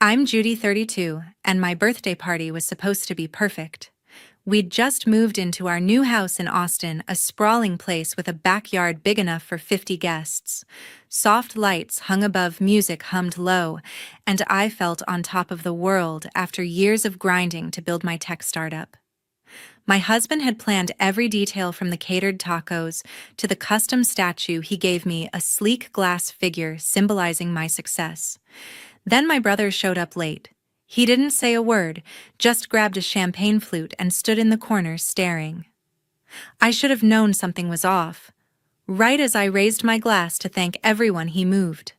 I'm Judy, 32, and my birthday party was supposed to be perfect. We'd just moved into our new house in Austin, a sprawling place with a backyard big enough for 50 guests. Soft lights hung above, music hummed low, and I felt on top of the world after years of grinding to build my tech startup. My husband had planned every detail from the catered tacos to the custom statue he gave me, a sleek glass figure symbolizing my success. Then my brother showed up late. He didn't say a word, just grabbed a champagne flute and stood in the corner staring. I should have known something was off. Right as I raised my glass to thank everyone, he moved.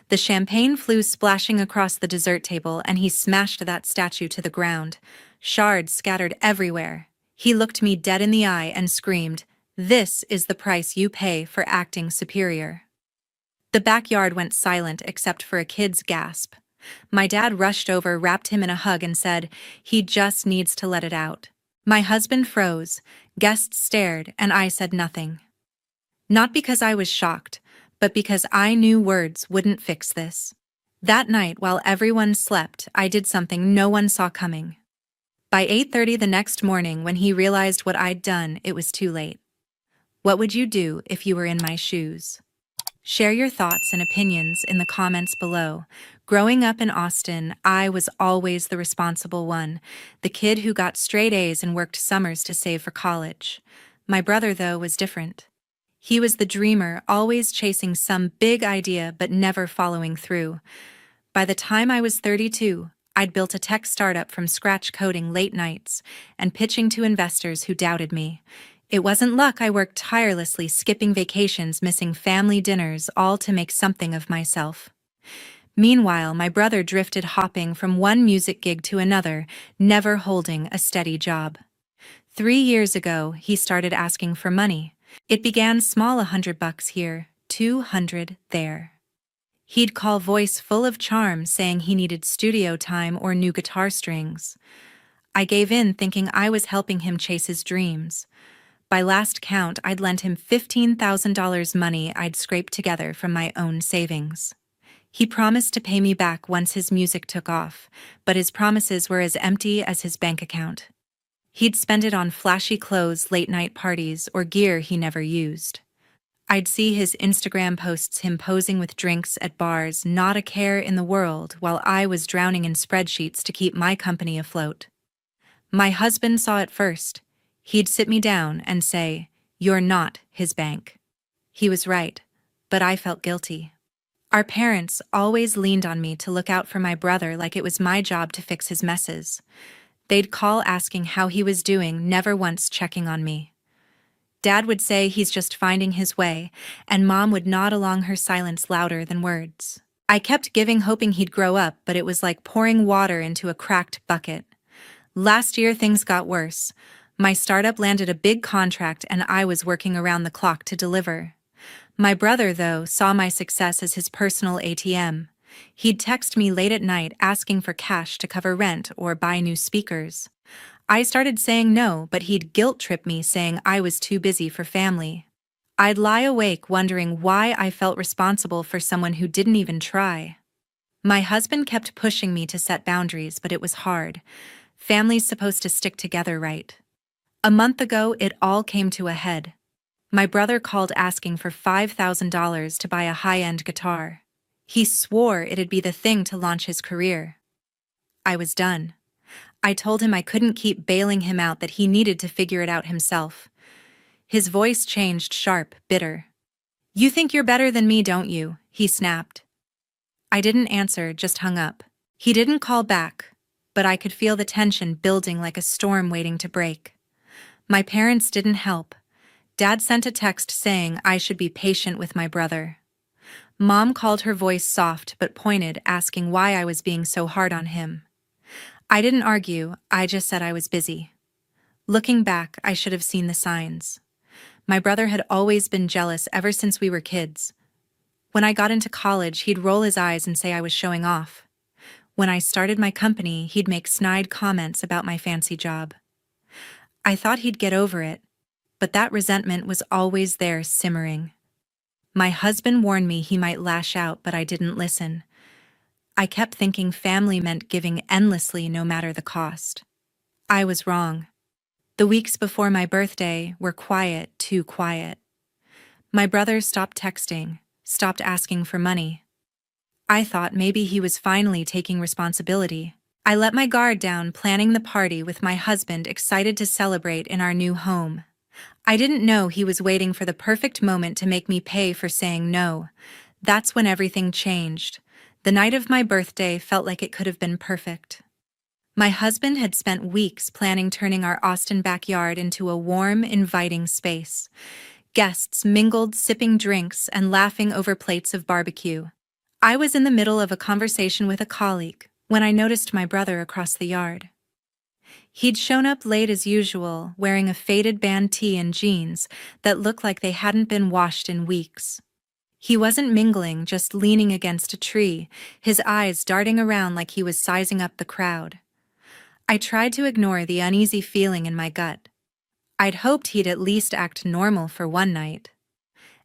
The champagne flew splashing across the dessert table and he smashed that statue to the ground. Shards scattered everywhere. He looked me dead in the eye and screamed, "This is the price you pay for acting superior." The backyard went silent except for a kid's gasp. My dad rushed over, wrapped him in a hug, and said, "He just needs to let it out." My husband froze, guests stared, and I said nothing. Not because I was shocked, but because I knew words wouldn't fix this. That night, while everyone slept, I did something no one saw coming. By 8:30 the next morning, when he realized what I'd done, it was too late. What would you do if you were in my shoes? Share your thoughts and opinions in the comments below. Growing up in Austin, I was always the responsible one, the kid who got straight A's and worked summers to save for college. My brother, though, was different. He was the dreamer, always chasing some big idea but never following through. By the time I was 32, I'd built a tech startup from scratch, coding late nights and pitching to investors who doubted me. It wasn't luck. I worked tirelessly, skipping vacations, missing family dinners, all to make something of myself. Meanwhile, my brother drifted, hopping from one music gig to another, never holding a steady job. 3 years ago, he started asking for money. It began small, $100 here, 200 there. He'd call, voice full of charm, saying he needed studio time or new guitar strings. I gave in, thinking I was helping him chase his dreams. By last count, I'd lent him $15,000, money I'd scraped together from my own savings. He promised to pay me back once his music took off, but his promises were as empty as his bank account. He'd spend it on flashy clothes, late-night parties, or gear he never used. I'd see his Instagram posts, him posing with drinks at bars, not a care in the world, while I was drowning in spreadsheets to keep my company afloat. My husband saw it first. He'd sit me down and say, "You're not his bank." He was right, but I felt guilty. Our parents always leaned on me to look out for my brother, like it was my job to fix his messes. They'd call asking how he was doing, never once checking on me. Dad would say he's just finding his way, and Mom would nod along, her silence louder than words. I kept giving, hoping he'd grow up, but it was like pouring water into a cracked bucket. Last year, things got worse. My startup landed a big contract and I was working around the clock to deliver. My brother, though, saw my success as his personal ATM. He'd text me late at night asking for cash to cover rent or buy new speakers. I started saying no, but he'd guilt-trip me, saying I was too busy for family. I'd lie awake wondering why I felt responsible for someone who didn't even try. My husband kept pushing me to set boundaries, but it was hard. Family's supposed to stick together, right? A month ago, it all came to a head. My brother called asking for $5,000 to buy a high-end guitar. He swore it'd be the thing to launch his career. I was done. I told him I couldn't keep bailing him out, that he needed to figure it out himself. His voice changed, sharp, bitter. "You think you're better than me, don't you?" he snapped. I didn't answer, just hung up. He didn't call back, but I could feel the tension building like a storm waiting to break. My parents didn't help. Dad sent a text saying I should be patient with my brother. Mom called, her voice soft but pointed, asking why I was being so hard on him. I didn't argue, I just said I was busy. Looking back, I should have seen the signs. My brother had always been jealous ever since we were kids. When I got into college, he'd roll his eyes and say I was showing off. When I started my company, he'd make snide comments about my fancy job. I thought he'd get over it, but that resentment was always there, simmering. My husband warned me he might lash out, but I didn't listen. I kept thinking family meant giving endlessly no matter the cost. I was wrong. The weeks before my birthday were quiet, too quiet. My brother stopped texting, stopped asking for money. I thought maybe he was finally taking responsibility. I let my guard down, planning the party with my husband, excited to celebrate in our new home. I didn't know he was waiting for the perfect moment to make me pay for saying no. That's when everything changed. The night of my birthday felt like it could have been perfect. My husband had spent weeks planning turning our Austin backyard into a warm, inviting space. Guests mingled, sipping drinks and laughing over plates of barbecue. I was in the middle of a conversation with a colleague when I noticed my brother across the yard. He'd shown up late as usual, wearing a faded band tee and jeans that looked like they hadn't been washed in weeks. He wasn't mingling, just leaning against a tree, his eyes darting around like he was sizing up the crowd. I tried to ignore the uneasy feeling in my gut. I'd hoped he'd at least act normal for one night.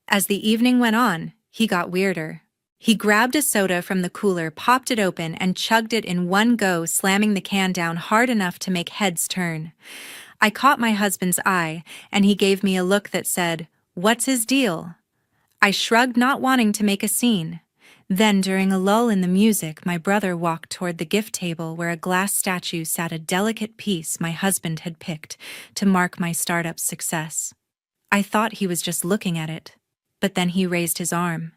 As the evening went on, he got weirder. He grabbed a soda from the cooler, popped it open, and chugged it in one go, slamming the can down hard enough to make heads turn. I caught my husband's eye, and he gave me a look that said, "What's his deal?" I shrugged, not wanting to make a scene. Then, during a lull in the music, my brother walked toward the gift table where a glass statue sat, a delicate piece my husband had picked to mark my startup's success. I thought he was just looking at it, but then he raised his arm.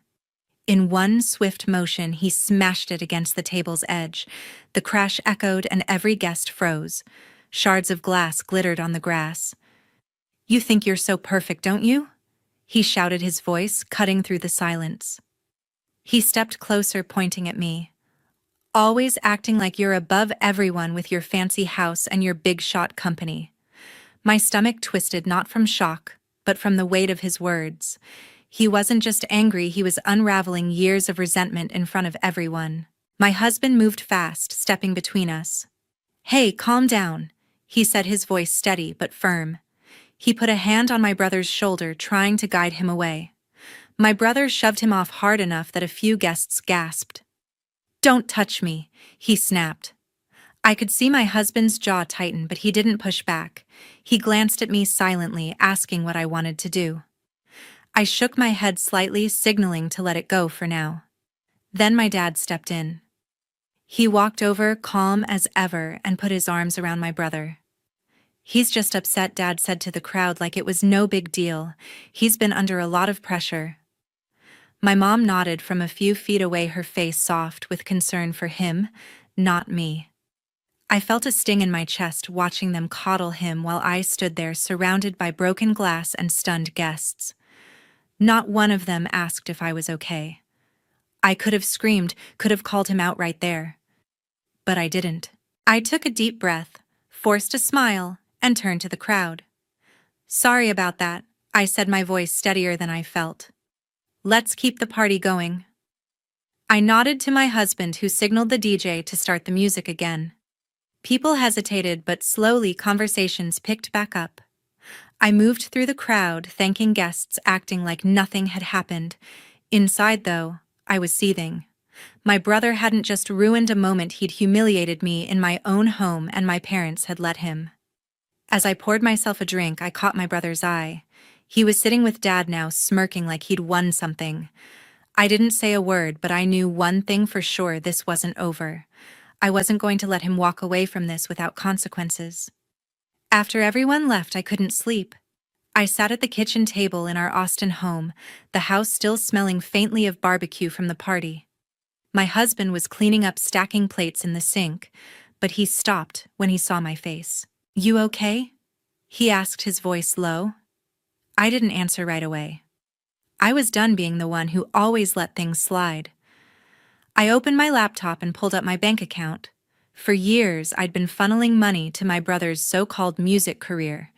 In one swift motion, he smashed it against the table's edge. The crash echoed and every guest froze. Shards of glass glittered on the grass. "You think you're so perfect, don't you?" he shouted, his voice cutting through the silence. He stepped closer, pointing at me. "Always acting like you're above everyone with your fancy house and your big-shot company." My stomach twisted, not from shock, but from the weight of his words. He wasn't just angry, he was unraveling years of resentment in front of everyone. My husband moved fast, stepping between us. "Hey, calm down," he said, his voice steady but firm. He put a hand on my brother's shoulder, trying to guide him away. My brother shoved him off hard enough that a few guests gasped. "Don't touch me," he snapped. I could see my husband's jaw tighten, but he didn't push back. He glanced at me silently, asking what I wanted to do. I shook my head slightly, signaling to let it go for now. Then my dad stepped in. He walked over, calm as ever, and put his arms around my brother. "He's just upset," Dad said to the crowd, like it was no big deal. "He's been under a lot of pressure." My mom nodded from a few feet away, her face soft with concern for him, not me. I felt a sting in my chest watching them coddle him while I stood there surrounded by broken glass and stunned guests. Not one of them asked if I was okay. I could have screamed, could have called him out right there. But I didn't. I took a deep breath, forced a smile, and turned to the crowd. "Sorry about that," I said, my voice steadier than I felt. "Let's keep the party going." I nodded to my husband, who signaled the DJ to start the music again. People hesitated, but slowly conversations picked back up. I moved through the crowd, thanking guests, acting like nothing had happened. Inside, though, I was seething. My brother hadn't just ruined a moment, he'd humiliated me in my own home, and my parents had let him. As I poured myself a drink, I caught my brother's eye. He was sitting with Dad now, smirking like he'd won something. I didn't say a word, but I knew one thing for sure: this wasn't over. I wasn't going to let him walk away from this without consequences. After everyone left, I couldn't sleep. I sat at the kitchen table in our Austin home, the house still smelling faintly of barbecue from the party. My husband was cleaning up stacking plates in the sink, but he stopped when he saw my face. "You okay?" he asked, his voice low. I didn't answer right away. I was done being the one who always let things slide. I opened my laptop and pulled up my bank account. For years, I'd been funneling money to my brother's so-called music career.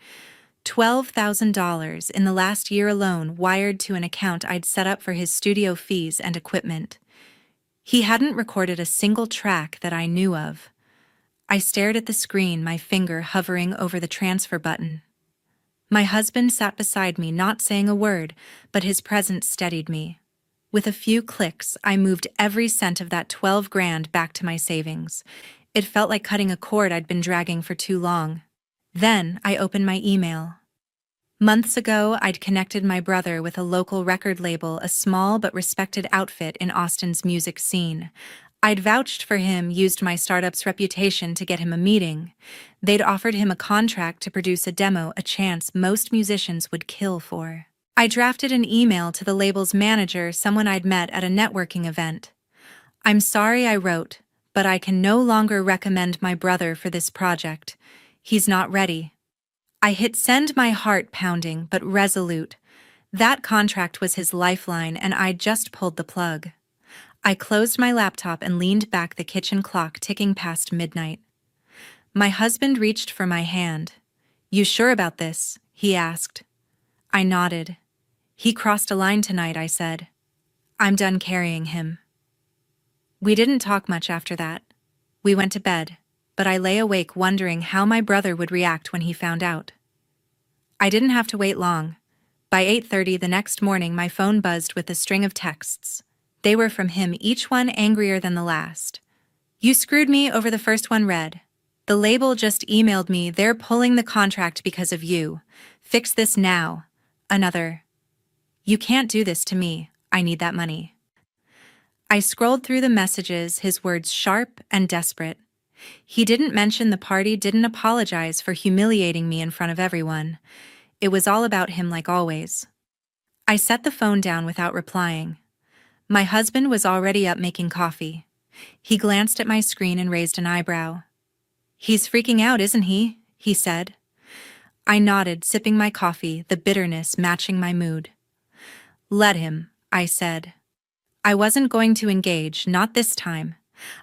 $12,000 in the last year alone, wired to an account I'd set up for his studio fees and equipment. He hadn't recorded a single track that I knew of. I stared at the screen, my finger hovering over the transfer button. My husband sat beside me, not saying a word, but his presence steadied me. With a few clicks, I moved every cent of that 12 grand back to my savings. It felt like cutting a cord I'd been dragging for too long. Then I opened my email. Months ago, I'd connected my brother with a local record label, a small but respected outfit in Austin's music scene. I'd vouched for him, used my startup's reputation to get him a meeting. They'd offered him a contract to produce a demo, a chance most musicians would kill for. I drafted an email to the label's manager, someone I'd met at a networking event. "I'm sorry," I wrote, "but I can no longer recommend my brother for this project. He's not ready." I hit send, my heart pounding but resolute. That contract was his lifeline, and I'd just pulled the plug. I closed my laptop and leaned back, the kitchen clock ticking past midnight. My husband reached for my hand. "You sure about this?" he asked. I nodded. "He crossed a line tonight," I said. "I'm done carrying him." We didn't talk much after that. We went to bed, but I lay awake wondering how my brother would react when he found out. I didn't have to wait long. By 8:30 the next morning, my phone buzzed with a string of texts. They were from him, each one angrier than the last. "You screwed me over," the first one read. "The label just emailed me. They're pulling the contract because of you. Fix this now." Another, "You can't do this to me. I need that money." I scrolled through the messages, his words sharp and desperate. He didn't mention the party, didn't apologize for humiliating me in front of everyone. It was all about him, like always. I set the phone down without replying. My husband was already up making coffee. He glanced at my screen and raised an eyebrow. "He's freaking out, isn't he?" he said. I nodded, sipping my coffee, the bitterness matching my mood. "Let him," I said. I wasn't going to engage, not this time.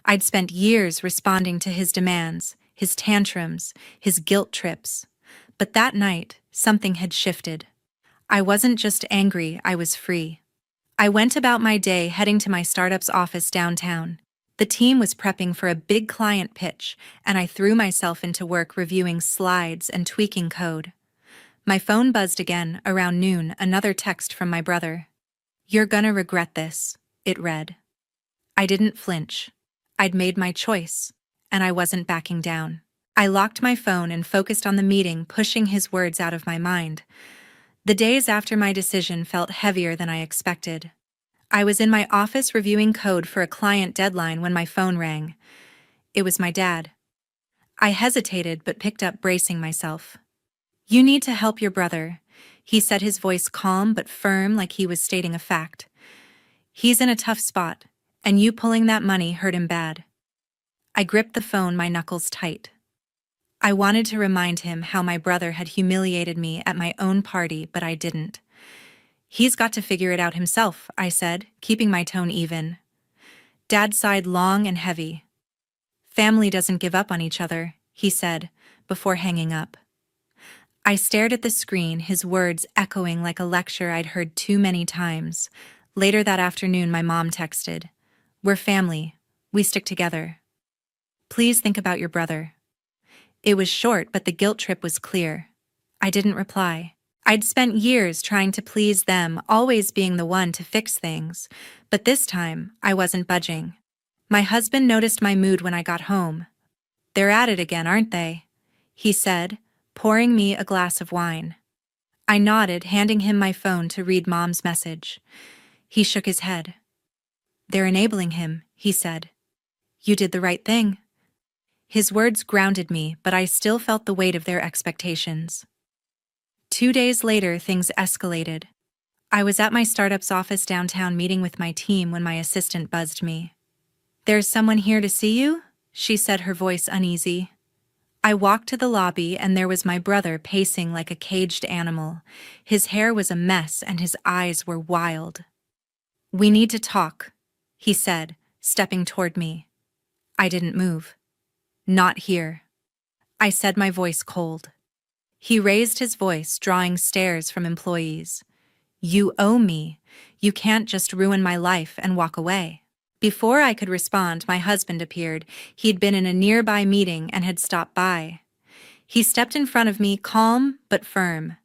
I'd spent years responding to his demands, his tantrums, his guilt trips. But that night, something had shifted. I wasn't just angry, I was free. I went about my day, heading to my startup's office downtown. The team was prepping for a big client pitch, and I threw myself into work, reviewing slides and tweaking code. My phone buzzed again, around noon, another text from my brother. "You're gonna regret this," it read. I didn't flinch. I'd made my choice, and I wasn't backing down. I locked my phone and focused on the meeting, pushing his words out of my mind. The days after my decision felt heavier than I expected. I was in my office reviewing code for a client deadline when my phone rang. It was my dad. I hesitated but picked up, bracing myself. "You need to help your brother," he said, his voice calm but firm, like he was stating a fact. "He's in a tough spot, and you pulling that money hurt him bad." I gripped the phone, my knuckles tight. I wanted to remind him how my brother had humiliated me at my own party, but I didn't. "He's got to figure it out himself," I said, keeping my tone even. Dad sighed long and heavy. "Family doesn't give up on each other," he said, before hanging up. I stared at the screen, his words echoing like a lecture I'd heard too many times. Later that afternoon, my mom texted, "We're family. We stick together. Please think about your brother." It was short, but the guilt trip was clear. I didn't reply. I'd spent years trying to please them, always being the one to fix things, but this time I wasn't budging. My husband noticed my mood when I got home. "They're at it again, aren't they?" he said, pouring me a glass of wine. I nodded, handing him my phone to read Mom's message. He shook his head. "They're enabling him," he said. "You did the right thing." His words grounded me, but I still felt the weight of their expectations. 2 days later, things escalated. I was at my startup's office downtown meeting with my team when my assistant buzzed me. "There's someone here to see you," she said, her voice uneasy. I walked to the lobby, and there was my brother pacing like a caged animal. His hair was a mess and his eyes were wild. "We need to talk," he said, stepping toward me. I didn't move. "Not here," I said, my voice cold. He raised his voice, drawing stares from employees. "You owe me. You can't just ruin my life and walk away." Before I could respond, my husband appeared. He'd been in a nearby meeting and had stopped by. He stepped in front of me, calm but firm.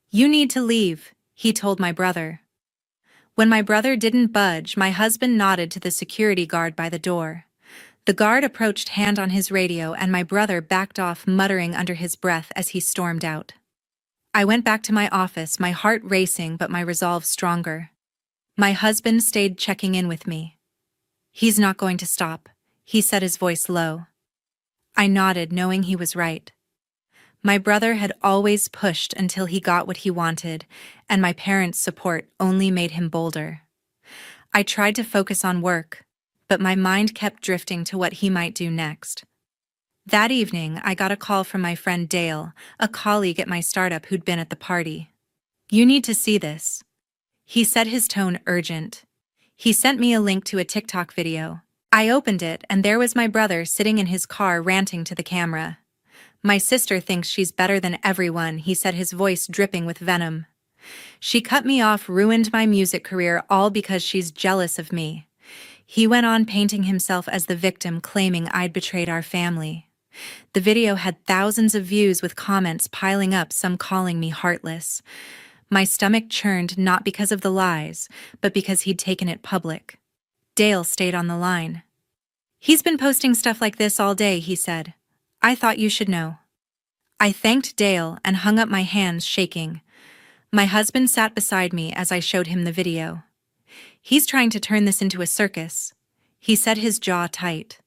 "You need to leave," he told my brother. When my brother didn't budge, my husband nodded to the security guard by the door. The guard approached, hand on his radio, and my brother backed off, muttering under his breath as he stormed out. I went back to my office, my heart racing but my resolve stronger. My husband stayed checking in with me. "He's not going to stop," he said, his voice low. I nodded, knowing he was right. My brother had always pushed until he got what he wanted, and my parents' support only made him bolder. I tried to focus on work, but my mind kept drifting to what he might do next. That evening, I got a call from my friend Dale, a colleague at my startup who'd been at the party. "You need to see this," he said, his tone urgent. He sent me a link to a TikTok video. I opened it, and there was my brother sitting in his car ranting to the camera. "My sister thinks she's better than everyone," he said, his voice dripping with venom. "She cut me off, ruined my music career, all because she's jealous of me." He went on, painting himself as the victim, claiming I'd betrayed our family. The video had thousands of views, with comments piling up, some calling me heartless. My stomach churned, not because of the lies, but because he'd taken it public. Dale stayed on the line. "He's been posting stuff like this all day," he said. "I thought you should know." I thanked Dale and hung up, my hands shaking. My husband sat beside me as I showed him the video. "He's trying to turn this into a circus," he said, his jaw tight.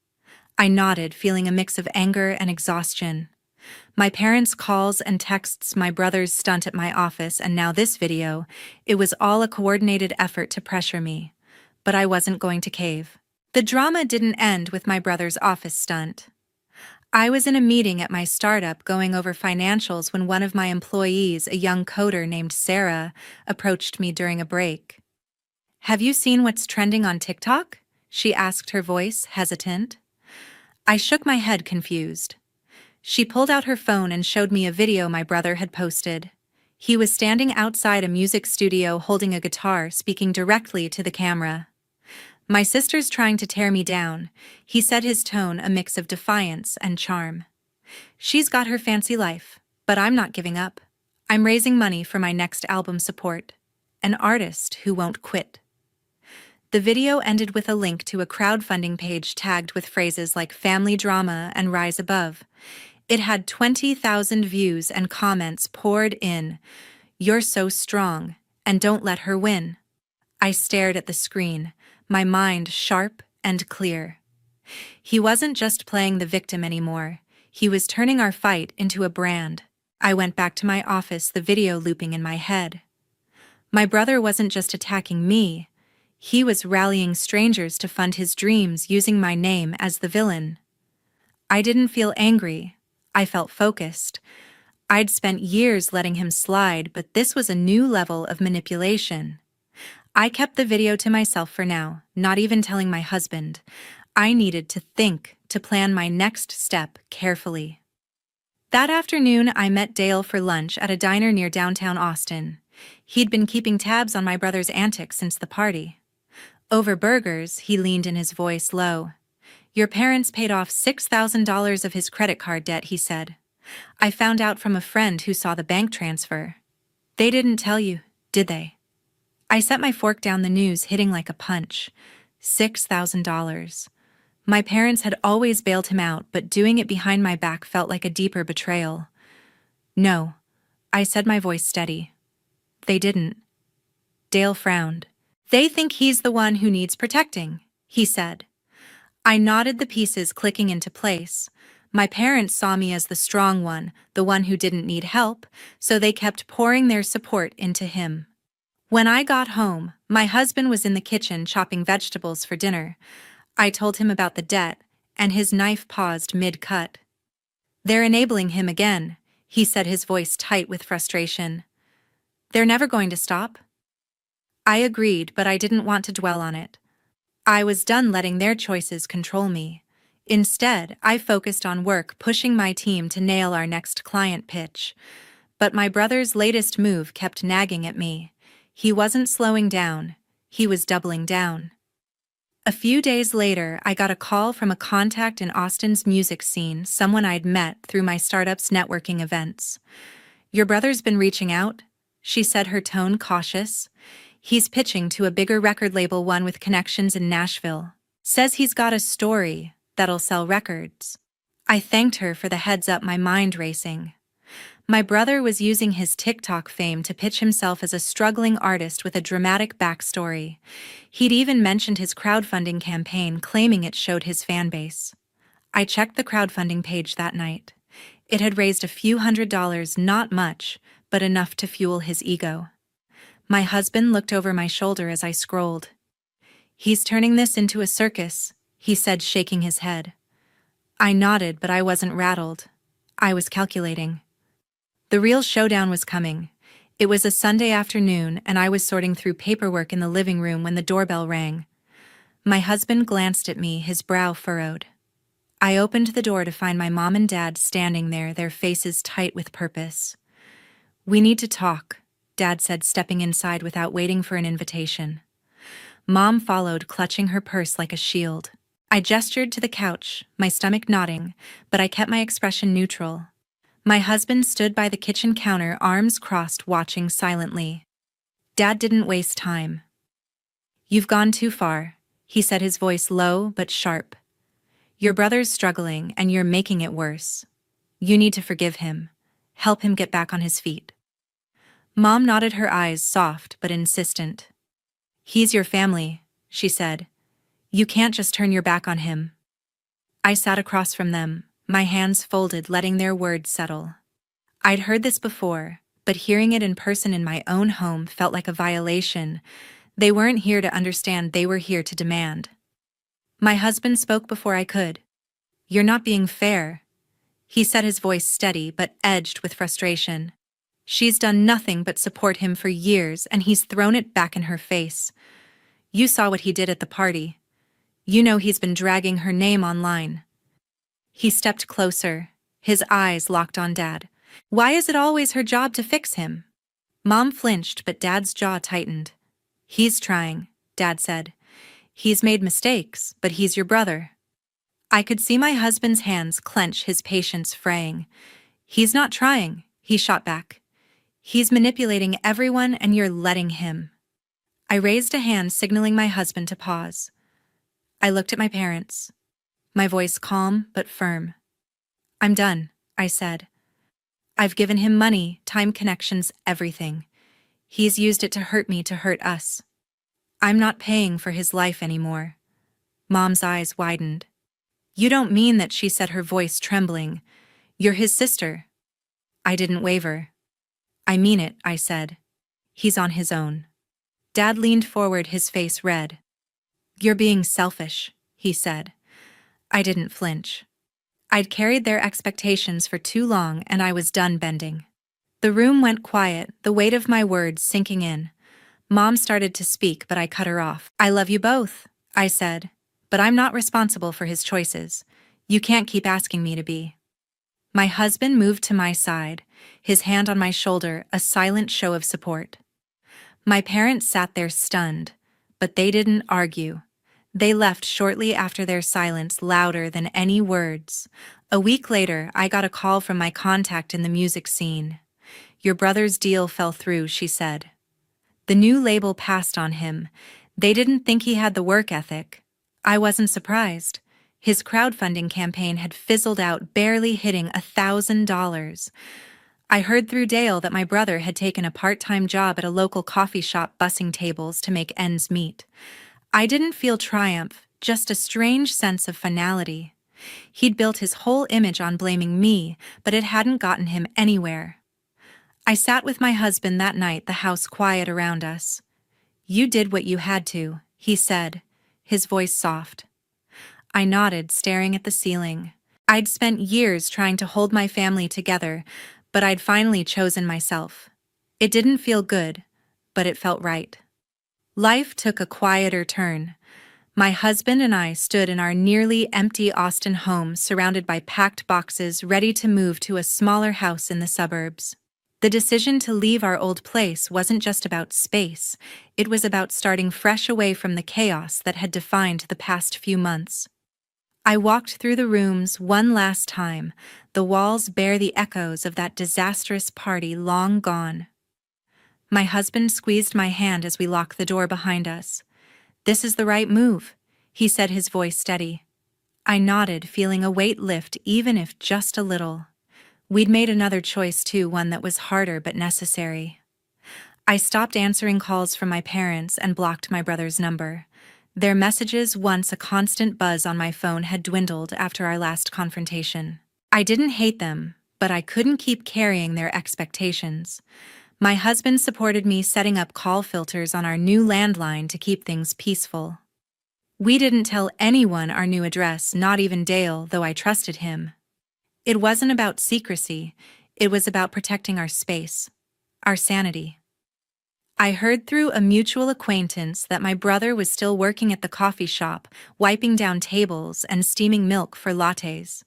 I nodded, feeling a mix of anger and exhaustion. My parents' calls and texts, my brother's stunt at my office, and now this video, it was all a coordinated effort to pressure me. But I wasn't going to cave. The drama didn't end with my brother's office stunt. I was in a meeting at my startup going over financials when one of my employees, a young coder named Sarah, approached me during a break. "Have you seen what's trending on TikTok?" she asked, her voice hesitant. I shook my head, confused. She pulled out her phone and showed me a video my brother had posted. He was standing outside a music studio holding a guitar, speaking directly to the camera. "My sister's trying to tear me down," he said, his tone a mix of defiance and charm. "She's got her fancy life, but I'm not giving up. I'm raising money for my next album support. An artist who won't quit." The video ended with a link to a crowdfunding page tagged with phrases like "family drama" and "rise above." It had 20,000 views, and comments poured in. "You're so strong, and don't let her win." I stared at the screen, my mind sharp and clear. He wasn't just playing the victim anymore. He was turning our fight into a brand. I went back to my office, the video looping in my head. My brother wasn't just attacking me. He was rallying strangers to fund his dreams, using my name as the villain. I didn't feel angry. I felt focused. I'd spent years letting him slide, but this was a new level of manipulation. I kept the video to myself for now, not even telling my husband. I needed to think, to plan my next step carefully. That afternoon, I met Dale for lunch at a diner near downtown Austin. He'd been keeping tabs on my brother's antics since the party. Over burgers, he leaned in, his voice low. "Your parents paid off $6,000 of his credit card debt," he said. "I found out from a friend who saw the bank transfer." "They didn't tell you, did they?" I set my fork down, the news hitting like a punch. $6,000. My parents had always bailed him out, but doing it behind my back felt like a deeper betrayal. "No," I said, my voice steady. "They didn't." Dale frowned. "They think he's the one who needs protecting," he said. I nodded, the pieces clicking into place. My parents saw me as the strong one, the one who didn't need help, so they kept pouring their support into him. When I got home, my husband was in the kitchen chopping vegetables for dinner. I told him about the debt, and his knife paused mid-cut. "They're enabling him again," he said, his voice tight with frustration. "They're never going to stop." I agreed, but I didn't want to dwell on it. I was done letting their choices control me. Instead, I focused on work, pushing my team to nail our next client pitch. But my brother's latest move kept nagging at me. He wasn't slowing down. He was doubling down. A few days later, I got a call from a contact in Austin's music scene, someone I'd met through my startup's networking events. "Your brother's been reaching out," she said, her tone cautious. He's pitching to a bigger record label, one with connections in Nashville. Says he's got a story that'll sell records. I thanked her for the heads up, my mind racing. My brother was using his TikTok fame to pitch himself as a struggling artist with a dramatic backstory. He'd even mentioned his crowdfunding campaign, claiming it showed his fan base. I checked the crowdfunding page that night. It had raised a few $100s, not much, but enough to fuel his ego. My husband looked over my shoulder as I scrolled. "He's turning this into a circus," he said, shaking his head. I nodded, but I wasn't rattled. I was calculating. The real showdown was coming. It was a Sunday afternoon, and I was sorting through paperwork in the living room when the doorbell rang. My husband glanced at me, his brow furrowed. I opened the door to find my mom and dad standing there, their faces tight with purpose. "We need to talk," Dad said, stepping inside without waiting for an invitation. Mom followed, clutching her purse like a shield. I gestured to the couch, my stomach nodding, but I kept my expression neutral. My husband stood by the kitchen counter, arms crossed, watching silently. Dad didn't waste time. "You've gone too far," he said, his voice low but sharp. "Your brother's struggling, and you're making it worse. You need to forgive him. Help him get back on his feet." Mom nodded, her eyes soft but insistent. "He's your family," she said. "You can't just turn your back on him." I sat across from them, my hands folded, letting their words settle. I'd heard this before, but hearing it in person in my own home felt like a violation. They weren't here to understand, they were here to demand. My husband spoke before I could. "You're not being fair," he said, his voice steady but edged with frustration. "She's done nothing but support him for years, and he's thrown it back in her face. You saw what he did at the party. You know he's been dragging her name online." He stepped closer, his eyes locked on Dad. "Why is it always her job to fix him?" Mom flinched, but Dad's jaw tightened. "He's trying," Dad said. "He's made mistakes, but he's your brother." I could see my husband's hands clench, his patience fraying. "He's not trying," he shot back. "He's manipulating everyone, and you're letting him." I raised a hand, signaling my husband to pause. I looked at my parents, my voice calm but firm. "I'm done," I said. "I've given him money, time, connections, everything. He's used it to hurt me, to hurt us. I'm not paying for his life anymore." Mom's eyes widened. "You don't mean that," she said, her voice trembling. "You're his sister." I didn't waver. "I mean it," I said. "He's on his own." Dad leaned forward, his face red. "You're being selfish," he said. I didn't flinch. I'd carried their expectations for too long, and I was done bending. The room went quiet, the weight of my words sinking in. Mom started to speak, but I cut her off. "I love you both," I said, "but I'm not responsible for his choices. You can't keep asking me to be." My husband moved to my side, his hand on my shoulder, a silent show of support. My parents sat there stunned, but they didn't argue. They left shortly after, their silence louder than any words. A week later, I got a call from my contact in the music scene. "Your brother's deal fell through," she said. "The new label passed on him. They didn't think he had the work ethic." I wasn't surprised. His crowdfunding campaign had fizzled out, barely hitting $1,000. I heard through Dale that my brother had taken a part-time job at a local coffee shop, bussing tables to make ends meet. I didn't feel triumph, just a strange sense of finality. He'd built his whole image on blaming me, but it hadn't gotten him anywhere. I sat with my husband that night, the house quiet around us. "You did what you had to," he said, his voice soft. I nodded, staring at the ceiling. I'd spent years trying to hold my family together, but I'd finally chosen myself. It didn't feel good, but it felt right. Life took a quieter turn. My husband and I stood in our nearly empty Austin home, surrounded by packed boxes, ready to move to a smaller house in the suburbs. The decision to leave our old place wasn't just about space, it was about starting fresh, away from the chaos that had defined the past few months. I walked through the rooms one last time, the walls bear the echoes of that disastrous party long gone. My husband squeezed my hand as we locked the door behind us. "This is the right move," he said, his voice steady. I nodded, feeling a weight lift even if just a little. We'd made another choice too, one that was harder but necessary. I stopped answering calls from my parents and blocked my brother's number. Their messages, once a constant buzz on my phone, had dwindled after our last confrontation. I didn't hate them, but I couldn't keep carrying their expectations. My husband supported me setting up call filters on our new landline to keep things peaceful. We didn't tell anyone our new address, not even Dale, though I trusted him. It wasn't about secrecy, it was about protecting our space, our sanity. I heard through a mutual acquaintance that my brother was still working at the coffee shop, wiping down tables and steaming milk for lattes.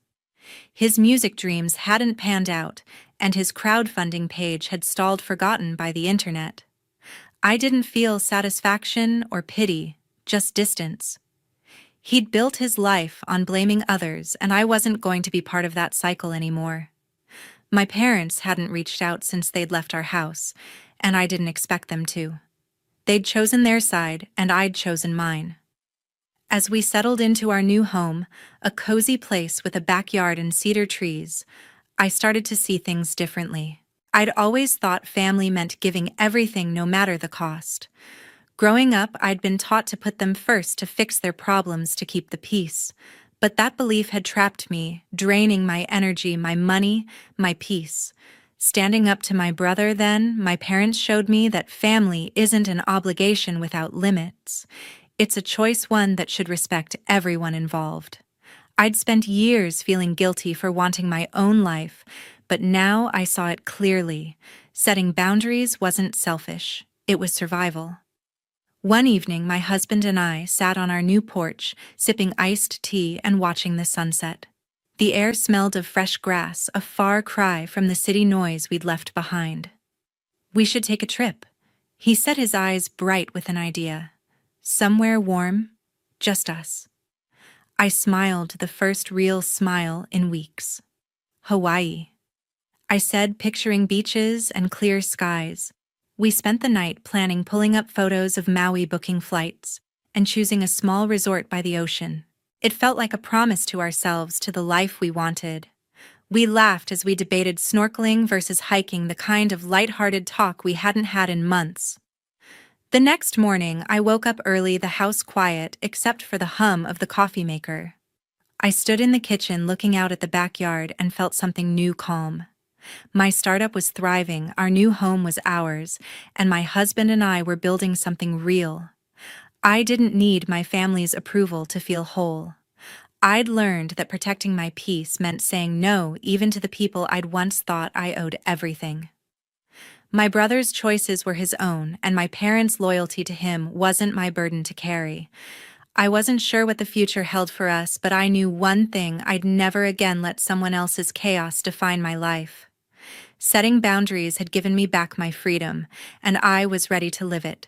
His music dreams hadn't panned out, and his crowdfunding page had stalled, forgotten by the internet. I didn't feel satisfaction or pity, just distance. He'd built his life on blaming others, and I wasn't going to be part of that cycle anymore. My parents hadn't reached out since they'd left our house, and I didn't expect them to. They'd chosen their side, and I'd chosen mine. As we settled into our new home, a cozy place with a backyard and cedar trees, I started to see things differently. I'd always thought family meant giving everything no matter the cost. Growing up, I'd been taught to put them first, to fix their problems, to keep the peace. But that belief had trapped me, draining my energy, my money, my peace. Standing up to my brother then, my parents showed me that family isn't an obligation without limits. It's a choice, one that should respect everyone involved. I'd spent years feeling guilty for wanting my own life, but now I saw it clearly. Setting boundaries wasn't selfish, it was survival. One evening, my husband and I sat on our new porch, sipping iced tea and watching the sunset. The air smelled of fresh grass, a far cry from the city noise we'd left behind. "We should take a trip," he said, his eyes bright with an idea. "Somewhere warm, just us." I smiled, the first real smile in weeks. "Hawaii," I said, picturing beaches and clear skies. We spent the night planning, pulling up photos of Maui, booking flights, and choosing a small resort by the ocean. It felt like a promise to ourselves, to the life we wanted. We laughed as we debated snorkeling versus hiking, the kind of light-hearted talk we hadn't had in months. The next morning, I woke up early, the house quiet except for the hum of the coffee maker. I stood in the kitchen looking out at the backyard and felt something new, calm. My startup was thriving, our new home was ours, and my husband and I were building something real. I didn't need my family's approval to feel whole. I'd learned that protecting my peace meant saying no even to the people I'd once thought I owed everything. My brother's choices were his own, and my parents' loyalty to him wasn't my burden to carry. I wasn't sure what the future held for us, but I knew one thing: I'd never again let someone else's chaos define my life. Setting boundaries had given me back my freedom, and I was ready to live it.